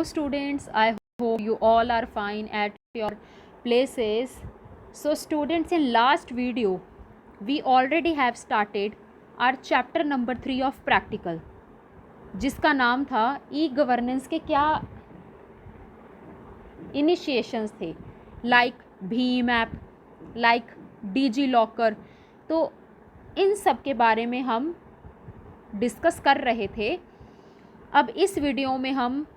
students, I hope you all are fine at your places. So students, in last video we already have started our chapter number 3 of practical, जिसका नाम था e governance के क्या इनिशिएशंस थे, like Bhim app, like digi locker. तो इन सब के बारे में हम डिस्कस कर रहे थे। अब इस वीडियो में हम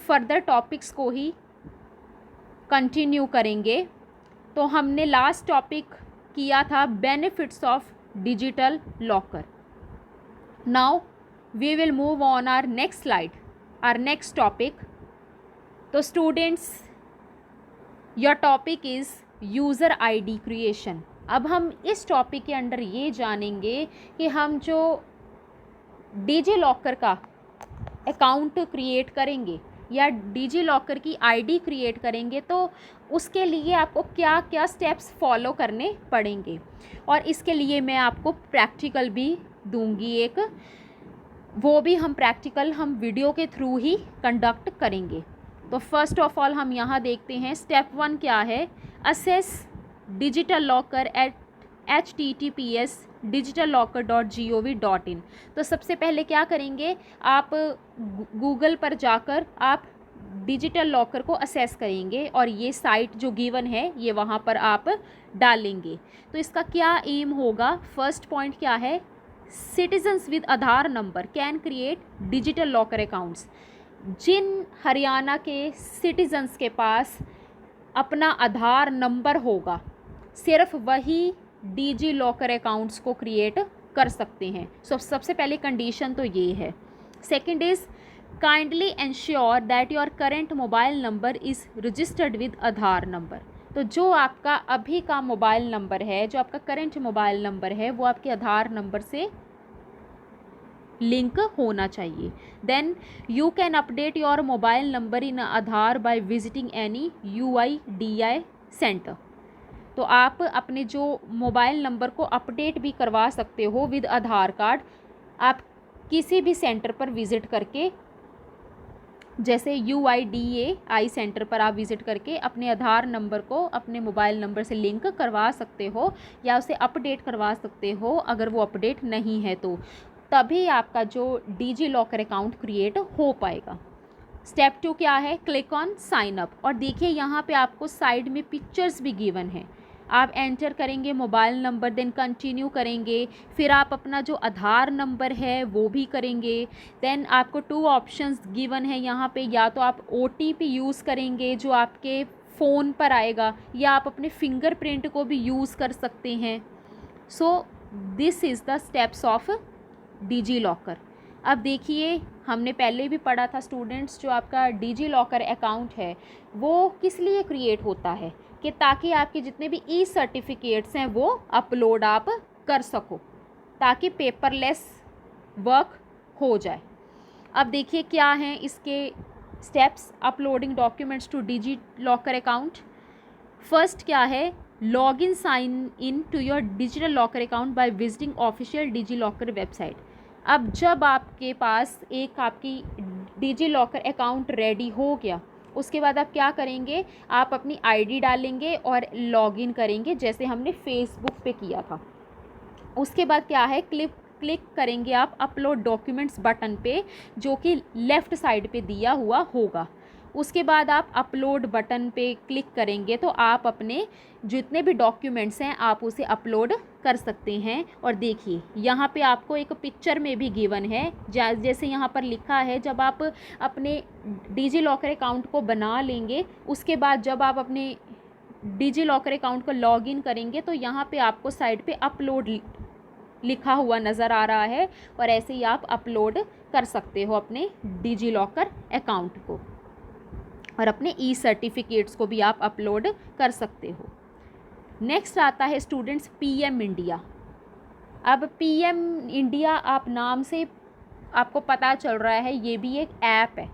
फर्दर टॉपिक्स को ही कंटिन्यू करेंगे। तो हमने लास्ट टॉपिक किया था benefits of digital locker. Now we will move on our next slide, our next topic. तो students, your topic is user ID creation. अब हम इस टॉपिक के अंडर ये जानेंगे कि हम जो डिजी लॉकर का अकाउंट क्रिएट करेंगे या डिजी लॉकर की आईडी क्रिएट करेंगे तो उसके लिए आपको क्या क्या स्टेप्स फॉलो करने पड़ेंगे, और इसके लिए मैं आपको प्रैक्टिकल भी दूंगी एक, वो भी हम प्रैक्टिकल हम वीडियो के थ्रू ही कंडक्ट करेंगे। तो फर्स्ट ऑफ ऑल हम यहाँ देखते हैं स्टेप 1 क्या है, assess digital locker eight https://digitallocker.gov.in। तो सबसे पहले क्या करेंगे, आप गूगल पर जाकर आप डिजिटल लॉकर को असेस करेंगे और ये साइट जो गिवन है ये वहाँ पर आप डालेंगे। तो इसका क्या एम होगा, फर्स्ट पॉइंट क्या है, citizens with Aadhaar number can create digital locker accounts. जिन हरियाणा के सिटीजन्स के पास अपना आधार नंबर होगा सिर्फ वही डिजी लॉकर अकाउंट्स को क्रिएट कर सकते हैं। सो सबसे पहले कंडीशन तो ये है। Second is kindly ensure that your current mobile number is registered with Aadhaar number. तो जो आपका अभी का मोबाइल नंबर है, जो आपका करेंट मोबाइल नंबर है, वो आपके आधार नंबर से लिंक होना चाहिए। Then you can update your mobile number in Aadhaar by visiting any UIDAI centre. तो आप अपने जो मोबाइल नंबर को अपडेट भी करवा सकते हो विद आधार कार्ड, आप किसी भी सेंटर पर विज़िट करके, जैसे UIDAI सेंटर पर आप विज़िट करके अपने आधार नंबर को अपने मोबाइल नंबर से लिंक करवा सकते हो या उसे अपडेट करवा सकते हो। अगर वो अपडेट नहीं है तो तभी आपका जो डिजी लॉकर अकाउंट क्रिएट हो पाएगा। स्टेप 2 क्या है, क्लिक ऑन साइन अप। और देखिए यहाँ पे आपको साइड में पिक्चर्स भी गिवन है, आप एंटर करेंगे मोबाइल नंबर, देन कंटिन्यू करेंगे, फिर आप अपना जो आधार नंबर है वो भी करेंगे। देन आपको 2 ऑप्शंस गिवन है यहाँ पे, या तो आप OTP यूज़ करेंगे जो आपके फ़ोन पर आएगा, या आप अपने फिंगरप्रिंट को भी यूज़ कर सकते हैं। So this is the steps of DigiLocker. अब देखिए हमने पहले भी पढ़ा था स्टूडेंट्स, जो आपका डिजी लॉकर अकाउंट है वो किस लिए क्रिएट होता है, कि ताकि आपके जितने भी ई सर्टिफिकेट्स हैं वो अपलोड आप कर सको, ताकि पेपरलेस वर्क हो जाए। अब देखिए क्या हैं इसके steps, uploading documents to DigiLocker account. First क्या है, log in sign in to your digital locker account by visiting official DigiLocker website. अब जब आपके पास एक आपकी डिजी लॉकर अकाउंट रेडी हो गया, उसके बाद आप क्या करेंगे, आप अपनी आईडी डालेंगे और लॉगिन करेंगे जैसे हमने फेसबुक पे किया था। उसके बाद क्या है, क्लिक करेंगे आप अपलोड डॉक्यूमेंट्स बटन पे, जो कि लेफ़्ट साइड पे दिया हुआ होगा। उसके बाद आप अपलोड बटन पे क्लिक करेंगे तो आप अपने जितने भी डॉक्यूमेंट्स हैं आप उसे अपलोड कर सकते हैं। और देखिए यहाँ पे आपको एक पिक्चर में भी गिवन है, जैसे यहाँ पर लिखा है, जब आप अपने डिजी लॉकर अकाउंट को बना लेंगे, उसके बाद जब आप अपने डिजी लॉकर अकाउंट को लॉगिन करेंगे तो यहाँ पे आपको साइड पे अपलोड लिखा हुआ नज़र आ रहा है, और ऐसे ही आप अपलोड कर सकते हो अपने डिजी लॉकर अकाउंट को, और अपने ई सर्टिफिकेट्स को भी आप अपलोड कर सकते हो। नेक्स्ट आता है स्टूडेंट्स PM इंडिया। अब PM इंडिया आप नाम से आपको पता चल रहा है ये भी एक ऐप है।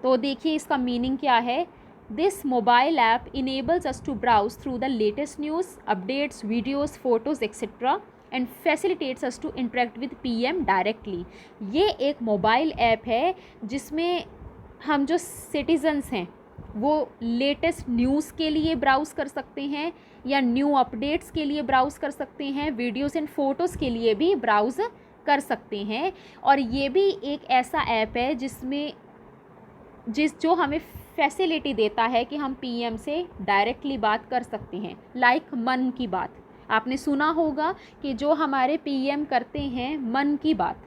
तो देखिए इसका मीनिंग क्या है, this mobile app enables us to browse through the latest news, updates, videos, photos etcetera and facilitates us to interact with PM directly. ये एक मोबाइल ऐप है जिसमें हम जो सिटीजन्स हैं वो लेटेस्ट न्यूज़ के लिए ब्राउज़ कर सकते हैं या न्यू अपडेट्स के लिए ब्राउज़ कर सकते हैं, वीडियोस एंड फ़ोटोज़ के लिए भी ब्राउज़ कर सकते हैं। और ये भी एक ऐसा ऐप है जो हमें फैसिलिटी देता है कि हम पीएम से डायरेक्टली बात कर सकते हैं, लाइक मन की बात। आपने सुना होगा कि जो हमारे पीएम करते हैं मन की बात,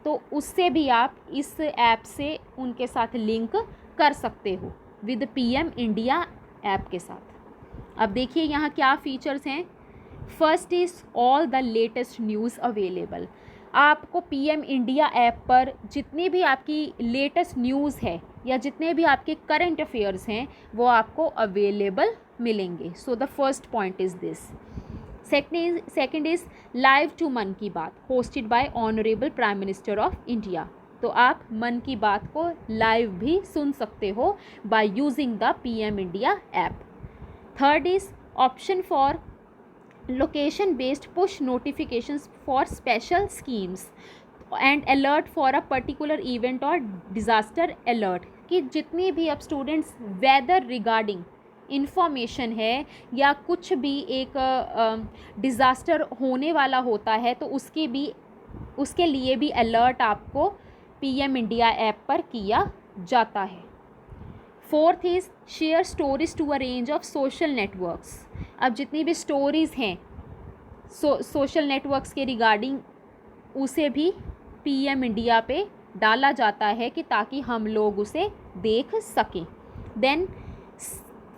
तो उससे भी आप इस ऐप से उनके साथ लिंक कर सकते हो विद पीएम इंडिया ऐप के साथ। अब देखिए यहाँ क्या फ़ीचर्स हैं। First is all the latest news available. आपको पीएम इंडिया ऐप पर जितनी भी आपकी लेटेस्ट न्यूज़ है या जितने भी आपके करंट अफेयर्स हैं वो आपको अवेलेबल मिलेंगे। So the first point is this. Second is live to Mann ki Baat hosted by honourable prime minister of India. तो आप मन की बात को लाइव भी सुन सकते हो by using the PM India app. Third is option for location based push notifications for special schemes and alert for a particular event और disaster alert. कि जितनी भी अब स्टूडेंट्स वेदर रिगार्डिंग इंफॉर्मेशन है या कुछ भी एक डिज़ास्टर होने वाला होता है तो उसके लिए भी अलर्ट आपको पीएम इंडिया ऐप पर किया जाता है। Fourth is share stories to a range of social networks. अब जितनी भी स्टोरीज़ हैं सोशल नेटवर्क्स के रिगार्डिंग उसे भी पीएम इंडिया पे डाला जाता है कि ताकि हम लोग उसे देख सकें। Then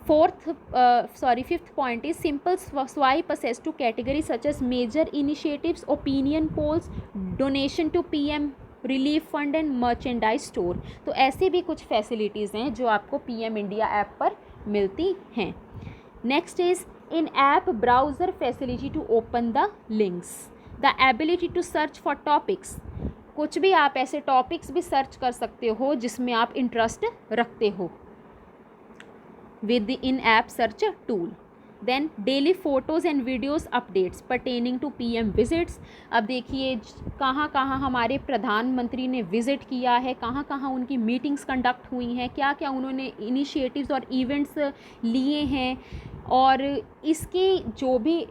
fifth point is simple swipe access to category such as major initiatives, opinion polls, donation to PM relief fund and merchandise store. तो ऐसी भी कुछ फैसिलिटीज़ हैं जो आपको पीएम इंडिया ऐप पर मिलती हैं। Next is in app browser facility to open the links, the ability to search for topics. कुछ भी आप ऐसे टॉपिक्स भी सर्च कर सकते हो जिसमें आप इंटरेस्ट रखते हो with the in app search tool. Then daily photos and videos updates pertaining to PM visits. अब देखिए कहाँ कहाँ हमारे प्रधानमंत्री ने विज़िट किया है, कहाँ कहाँ उनकी मीटिंग्स कंडक्ट हुई हैं, क्या क्या उन्होंने इनिशिएटिव्स और इवेंट्स लिए हैं, और इसकी जो भी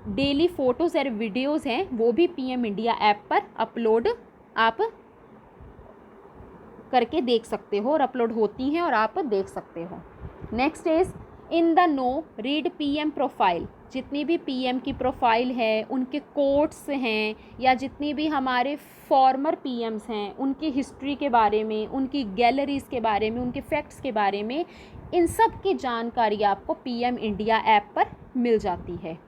डेली फ़ोटोज़ और वीडियोज़ हैं वो भी पीएम इंडिया ऐप पर अपलोड आप करके देख सकते हो और अपलोड होती हैं और आप देख सकते हो। Next is in the know read PM profile. जितनी भी पीएम की प्रोफाइल है, उनके कोट्स हैं या जितनी भी हमारे फॉर्मर पीएम्स हैं उनकी हिस्ट्री के बारे में, उनकी गैलरीज़ के बारे में, उनके फैक्ट्स के बारे में, इन सब की जानकारी आपको पीएम इंडिया ऐप पर मिल जाती है।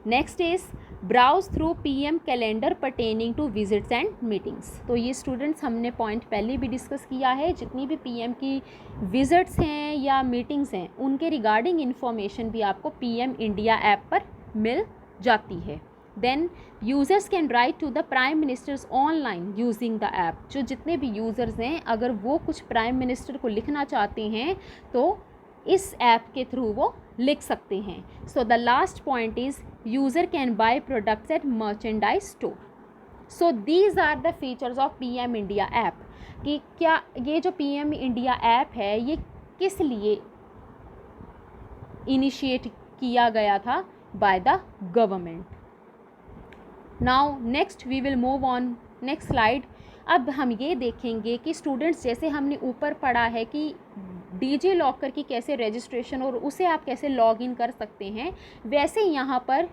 Next is browse through PM calendar pertaining to visits and meetings. तो ये स्टूडेंट्स हमने पॉइंट पहले भी डिस्कस किया है, जितनी भी पीएम की विजिट्स हैं या मीटिंग्स हैं उनके रिगार्डिंग इन्फॉर्मेशन भी आपको पीएम इंडिया ऐप पर मिल जाती है। Then users can write to the prime minister's online using the app. जो जितने भी यूज़र्स हैं अगर वो कुछ प्राइम मिनिस्टर को लिखना चाहते हैं तो इस ऐप के थ्रू वो लिख सकते हैं। So the last point is user can buy products at merchandise store. So these are the features of PM India app. कि क्या ये जो पीएम इंडिया ऐप है ये किस लिए इनिशिएट किया गया था by the government. Now next we will move on next slide. अब हम ये देखेंगे कि स्टूडेंट्स जैसे हमने ऊपर पढ़ा है कि डीजी लॉकर की कैसे रजिस्ट्रेशन और उसे आप कैसे लॉग इन कर सकते हैं, वैसे यहाँ पर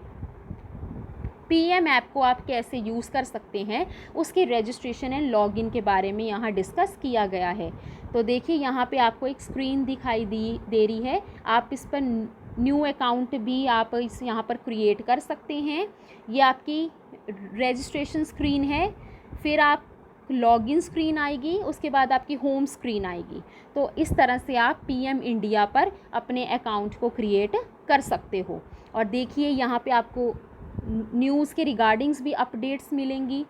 पीएम ऐप को आप कैसे यूज़ कर सकते हैं उसके रजिस्ट्रेशन एंड लॉगिन के बारे में यहाँ डिस्कस किया गया है। तो देखिए यहाँ पे आपको एक स्क्रीन दिखाई दे रही है। आप इस पर न्यू अकाउंट भी आप इस यहाँ पर क्रिएट कर सकते हैं। ये आपकी रजिस्ट्रेशन स्क्रीन है, फिर आप लॉगिन स्क्रीन आएगी, उसके बाद आपकी होम स्क्रीन आएगी। तो इस तरह से आप पीएम इंडिया पर अपने अकाउंट को क्रिएट कर सकते हो। और देखिए यहाँ पे आपको न्यूज़ के रिगार्डिंग्स भी अपडेट्स मिलेंगी।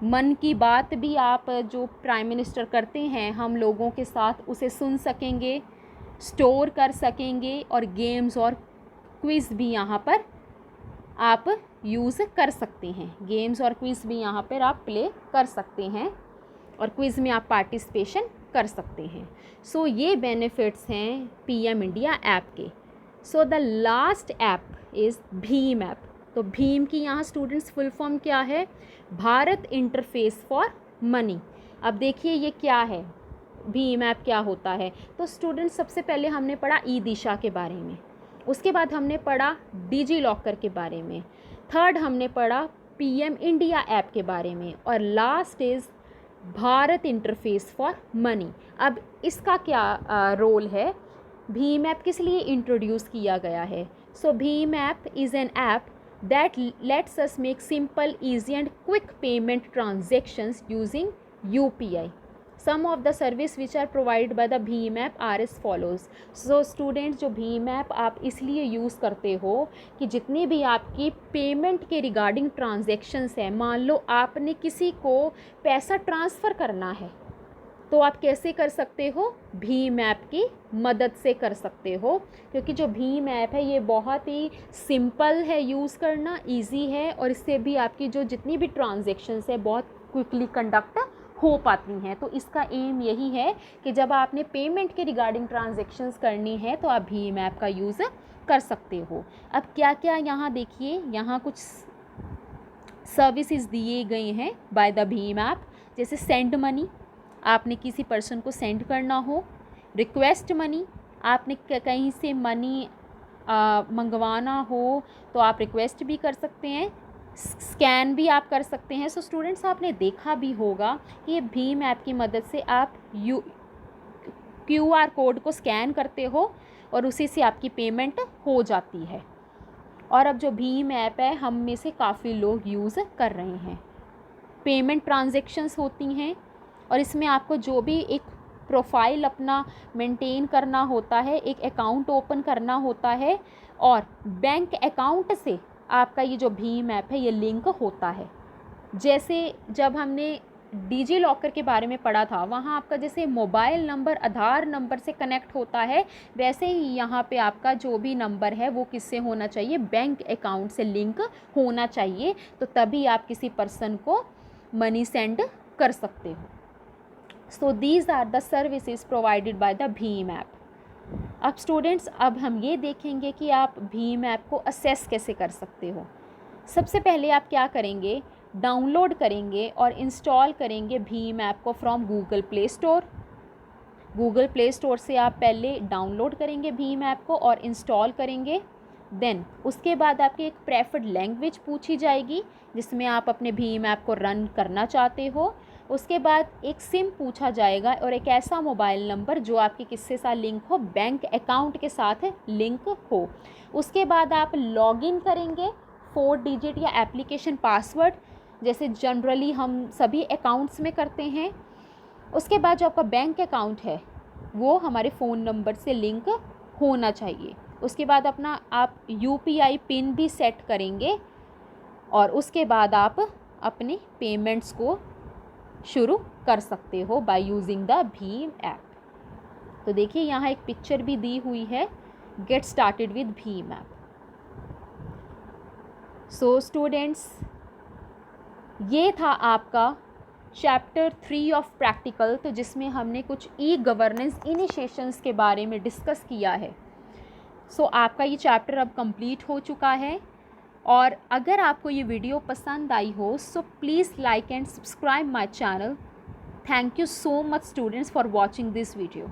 मन की बात भी आप जो प्राइम मिनिस्टर करते हैं हम लोगों के साथ उसे सुन सकेंगे, स्टोर कर सकेंगे, और गेम्स और क्विज़ भी यहाँ पर आप यूज़ कर सकते हैं। गेम्स और क्विज़ भी यहाँ पर आप प्ले कर सकते हैं और क्विज़ में आप पार्टिसिपेशन कर सकते हैं। सो ये बेनिफिट्स हैं PM इंडिया ऐप के। सो the last app is Bhim app. तो भीम की यहाँ स्टूडेंट्स फुल फॉर्म क्या है? Bharat interface for money. अब देखिए ये क्या है, भीम ऐप क्या होता है। तो स्टूडेंट्स सबसे पहले हमने पढ़ा ई दिशा के बारे में, उसके बाद हमने पढ़ा डिजी लॉकर के बारे में, थर्ड हमने पढ़ा PM इंडिया ऐप के बारे में, और last is Bharat interface for money. अब इसका क्या रोल है? भीम ऐप किस लिए इंट्रोड्यूस किया गया है? सो भीम app is an app that lets us make simple, easy and quick payment transactions using UPI. Some of the service which are provided by the Bheem app are as follows. So students, जो Bheem app आप इसलिए use करते हो कि जितनी भी आपकी payment के रिगार्डिंग ट्रांजेक्शन्स है, मान लो आपने किसी को पैसा ट्रांसफ़र करना है, तो आप कैसे कर सकते हो? भीम ऐप की मदद से कर सकते हो, क्योंकि जो भीम ऐप है ये बहुत ही सिंपल है यूज़ करना, इजी है, और इससे भी आपकी जो जितनी भी ट्रांजैक्शंस है बहुत क्विकली कंडक्ट हो पाती हैं। तो इसका एम यही है कि जब आपने पेमेंट के रिगार्डिंग ट्रांजैक्शंस करनी है तो आप भीम ऐप का यूज़ कर सकते हो। अब क्या क्या यहाँ देखिए, यहाँ कुछ सर्विसेज दिए गए हैं बाय द भीम ऐप, जैसे सेंड मनी, आपने किसी पर्सन को सेंड करना हो, रिक्वेस्ट मनी, आपने कहीं से मनी मंगवाना हो तो आप रिक्वेस्ट भी कर सकते हैं, स्कैन भी आप कर सकते हैं। सो स्टूडेंट्स, आपने देखा भी होगा कि ये भीम ऐप की मदद से आप QR कोड को स्कैन करते हो और उसी से आपकी पेमेंट हो जाती है। और अब जो भीम ऐप है हम में से काफ़ी लोग यूज़ कर रहे हैं। पेमेंट ट्रांजैक्शंस होती हैं और इसमें आपको जो भी एक प्रोफाइल अपना मेंटेन करना होता है, एक अकाउंट ओपन करना होता है, और बैंक अकाउंट से आपका ये जो भीम ऐप है ये लिंक होता है। जैसे जब हमने डिजी लॉकर के बारे में पढ़ा था, वहाँ आपका जैसे मोबाइल नंबर आधार नंबर से कनेक्ट होता है, वैसे ही यहाँ पे आपका जो भी नंबर है वो किससे होना चाहिए? बैंक अकाउंट से लिंक होना चाहिए, तो तभी आप किसी पर्सन को मनी सेंड कर सकते हो। So these are the services provided by the भीम ऐप। अब स्टूडेंट्स, अब हम ये देखेंगे कि आप भीम ऐप को असेस कैसे कर सकते हो। सबसे पहले आप क्या करेंगे? डाउनलोड करेंगे और इंस्टॉल करेंगे भीम ऐप को from Google play store. Google play store से आप पहले डाउनलोड करेंगे भीम ऐप को और इंस्टॉल करेंगे। देन उसके बाद आपकी एक प्रेफर्ड लैंग्वेज पूछी जाएगी जिसमें आप अपने भीम ऐप को रन करना चाहते हो। उसके बाद एक सिम पूछा जाएगा और एक ऐसा मोबाइल नंबर जो आपके किससे साथ लिंक हो? बैंक अकाउंट के साथ लिंक हो। उसके बाद आप लॉगिन करेंगे 4 डिजिट या एप्लीकेशन पासवर्ड, जैसे जनरली हम सभी अकाउंट्स में करते हैं। उसके बाद जो आपका बैंक अकाउंट है वो हमारे फ़ोन नंबर से लिंक होना चाहिए। उसके बाद अपना आप UPI पिन भी सेट करेंगे और उसके बाद आप अपने पेमेंट्स को शुरू कर सकते हो बाय यूजिंग द भीम ऐप। तो देखिए यहाँ एक पिक्चर भी दी हुई है, get started with Bhim app. So students, ये था आपका चैप्टर 3 ऑफ प्रैक्टिकल, तो जिसमें हमने कुछ ई-गवर्नेंस इनिशिएशंस के बारे में डिस्कस किया है। सो आपका ये चैप्टर अब कंप्लीट हो चुका है। और अगर आपको ये वीडियो पसंद आई हो so please like and subscribe my channel. Thank you so much students for watching this video.